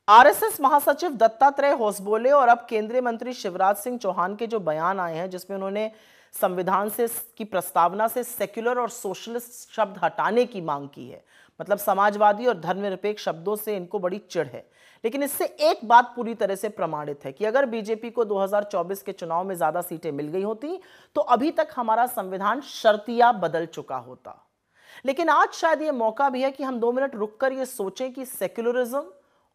RSS महासचिव दत्तात्रेय होसबोले और अब केंद्रीय मंत्री शिवराज सिंह चौहान के जो बयान आए हैं, जिसमें उन्होंने संविधान से की प्रस्तावना से सेक्युलर और सोशलिस्ट शब्द हटाने की मांग की है। मतलब समाजवादी और धर्मनिरपेक्ष शब्दों से इनको बड़ी चिढ़ है। लेकिन इससे एक बात पूरी तरह से प्रमाणित है कि अगर बीजेपी को 2024 के चुनाव में ज्यादा सीटें मिल गई होती तो अभी तक हमारा संविधान शर्तिया बदल चुका होता। लेकिन आज शायद यह मौका भी है कि हम 2 मिनट रुककर यह सोचें कि सेक्युलरिज्म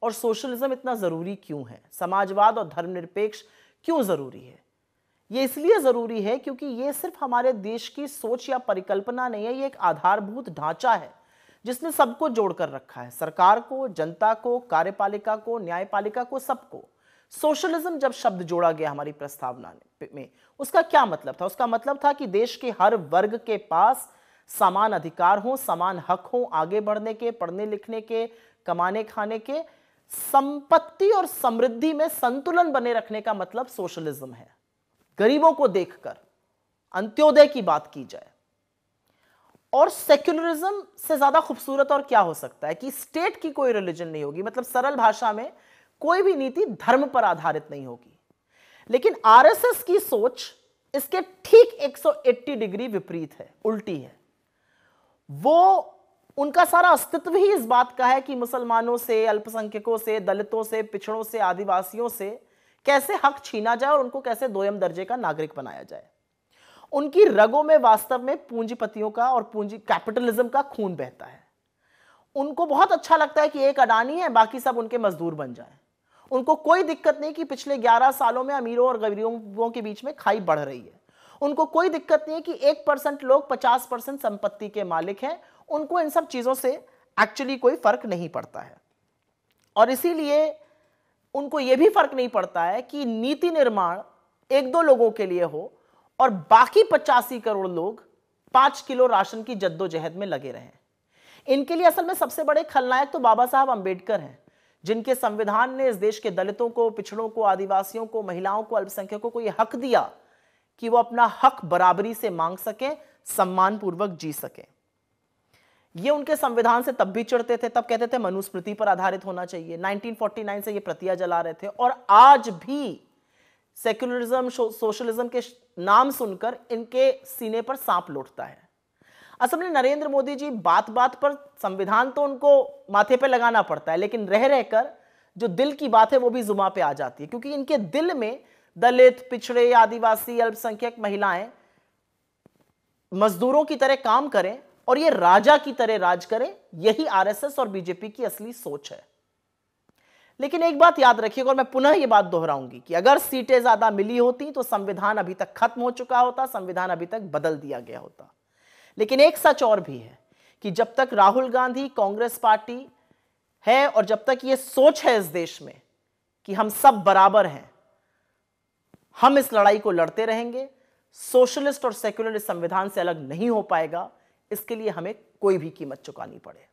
और सोशलिज्म इतना जरूरी क्यों है, समाजवाद और धर्मनिरपेक्ष क्यों जरूरी है। यह इसलिए जरूरी है क्योंकि यह सिर्फ हमारे देश की सोच या परिकल्पना नहीं है, यह एक आधारभूत ढांचा है जिसने सबको जोड़कर रखा है, सरकार को, जनता को, कार्यपालिका को, न्यायपालिका को, सबको। सोशलिज्म जब शब्द जोड़ा गया हमारी प्रस्तावना में, उसका क्या मतलब था? उसका मतलब था कि देश के हर वर्ग के पास समान अधिकार हो, समान हक हो, आगे बढ़ने के, पढ़ने लिखने के, कमाने खाने के, संपत्ति और समृद्धि में संतुलन बने रखने का मतलब सोशलिज्म है। गरीबों को देखकर अंत्योदय की बात की जाए। और सेक्युलरिज्म से ज्यादा खूबसूरत और क्या हो सकता है कि स्टेट की कोई रिलीजन नहीं होगी, मतलब सरल भाषा में कोई भी नीति धर्म पर आधारित नहीं होगी। लेकिन आरएसएस की सोच इसके ठीक 180 डिग्री विपरीत है, उल्टी है। वो उनका सारा अस्तित्व ही इस बात का है कि मुसलमानों से, अल्पसंख्यकों से, दलितों से, पिछड़ों से, आदिवासियों से कैसे हक छीना जाए और उनको कैसे दोयम दर्जे का नागरिक बनाया जाए। उनकी रगों में वास्तव में पूंजीपतियों का और पूंजी कैपिटलिज्म का खून बहता है। उनको बहुत अच्छा लगता है कि एक अडानी है, बाकी सब उनके मजदूर बन जाएं। उनको कोई दिक्कत नहीं कि पिछले 11 सालों में अमीरों और गरीबों के बीच में खाई बढ़ रही है। उनको कोई दिक्कत नहीं है कि 1% लोग 50% संपत्ति के मालिक हैं। उनको इन सब चीजों से एक्चुअली कोई फर्क नहीं पड़ता है। और इसीलिए उनको यह भी फर्क नहीं पड़ता है कि नीति निर्माण 1-2 लोगों के लिए हो और बाकी 85 करोड़ लोग 5 किलो राशन की जद्दोजहद में लगे रहें। इनके लिए असल में सबसे बड़े खलनायक तो बाबा साहब अंबेडकर हैं, जिनके संविधान ने इस देश के दलितों को, पिछड़ों को, आदिवासियों को, महिलाओं को, अल्पसंख्यकों को यह हक दिया कि वो अपना हक बराबरी से मांग सकें, सम्मानपूर्वक जी सकें। ये उनके संविधान से तब भी चिढ़ते थे, तब कहते थे मनुस्मृति पर आधारित होना चाहिए। 1949 से ये प्रतियां जला रहे थे और आज भी सेक्युलरिज्म, सोशलिज्म के नाम सुनकर इनके सीने पर सांप लौटता है। असल में नरेंद्र मोदी जी बात बात पर संविधान तो उनको माथे पे लगाना पड़ता है, लेकिन रह रहकर जो दिल की बात है वो भी जुबान पे आ जाती है, क्योंकि इनके दिल में दलित, पिछड़े, आदिवासी, अल्पसंख्यक, महिलाएं मजदूरों की तरह काम करें और ये राजा की तरह राज करें। यही आरएसएस और बीजेपी की असली सोच है। लेकिन एक बात याद रखिएगा और मैं पुनः ये बात दोहराऊंगी कि अगर सीटें ज्यादा मिली होती तो संविधान अभी तक खत्म हो चुका होता, संविधान अभी तक बदल दिया गया होता। लेकिन एक सच और भी है कि जब तक राहुल गांधी कांग्रेस पार्टी है और जब तक ये सोच है इस देश में कि हम सब बराबर हैं, हम इस लड़ाई को लड़ते रहेंगे। सोशलिस्ट और सेक्युलर इस संविधान से अलग नहीं हो पाएगा। इसके लिए हमें कोई भी कीमत चुकानी पड़े।